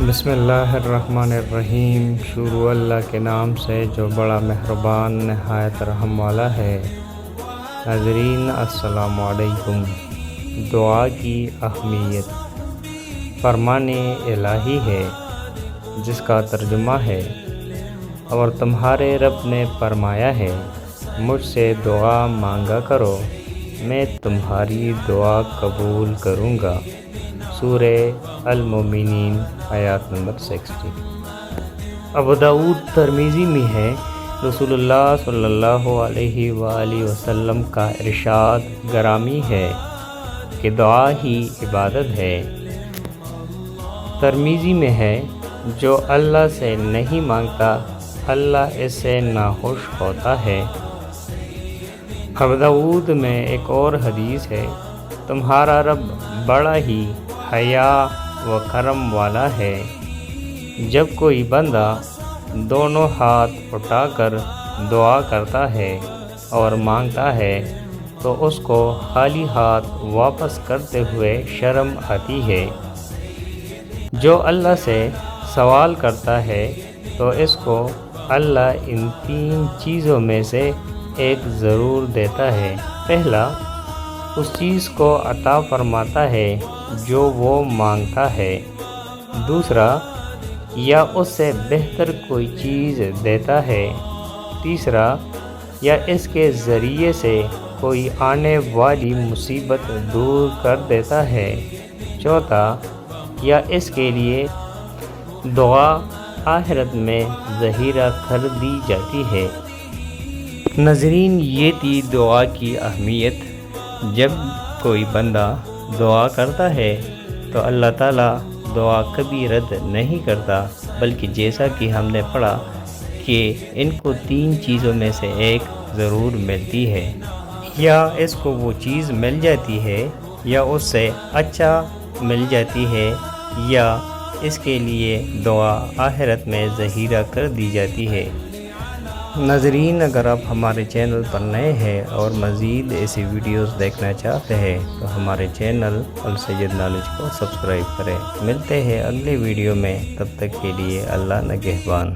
بسم اللہ الرحمن الرحیم۔ شروع اللہ کے نام سے جو بڑا مہربان نہایت رحم والا ہے۔ ناظرین السلام علیکم۔ دعا کی اہمیت فرمان الہی ہے جس کا ترجمہ ہے، اور تمہارے رب نے فرمایا ہے مجھ سے دعا مانگا کرو، میں تمہاری دعا قبول کروں گا۔ سورہ المومنین آیات نمبر 60۔ ابو داؤد ترمذی میں ہے، رسول اللہ صلی اللہ علیہ وآلہ وسلم کا ارشاد گرامی ہے کہ دعا ہی عبادت ہے۔ ترمذی میں ہے، جو اللہ سے نہیں مانگتا اللہ اس سے ناخوش ہوتا ہے۔ ابو داؤد میں ایک اور حدیث ہے، تمہارا رب بڑا ہی حیا و کرم والا ہے۔ جب کوئی بندہ دونوں ہاتھ اٹھا کر دعا کرتا ہے اور مانگتا ہے تو اس کو خالی ہاتھ واپس کرتے ہوئے شرم آتی ہے۔ جو اللہ سے سوال کرتا ہے تو اس کو اللہ ان 3 چیزوں میں سے ایک ضرور دیتا ہے۔ پہلا، اس چیز کو عطا فرماتا ہے جو وہ مانگتا ہے۔ دوسرا، یا اس سے بہتر کوئی چیز دیتا ہے۔ تیسرا، یا اس کے ذریعے سے کوئی آنے والی مصیبت دور کر دیتا ہے۔ چوتھا، یا اس کے لیے دعا آخرت میں ذخیرہ کر دی جاتی ہے۔ ناظرین، یہ تھی دعا کی اہمیت۔ جب کوئی بندہ دعا کرتا ہے تو اللہ تعالیٰ دعا کبھی رد نہیں کرتا، بلکہ جیسا کہ ہم نے پڑھا کہ ان کو 3 چیزوں میں سے ایک ضرور ملتی ہے، یا اس کو وہ چیز مل جاتی ہے، یا اس سے اچھا مل جاتی ہے، یا اس کے لیے دعا آخرت میں ذخیرہ کر دی جاتی ہے۔ ناظرین، اگر آپ ہمارے چینل پر نئے ہیں اور مزید ایسی ویڈیوز دیکھنا چاہتے ہیں تو ہمارے چینل السید نالج کو سبسکرائب کریں۔ ملتے ہیں اگلے ویڈیو میں، تب تک کے لیے اللہ نگہبان۔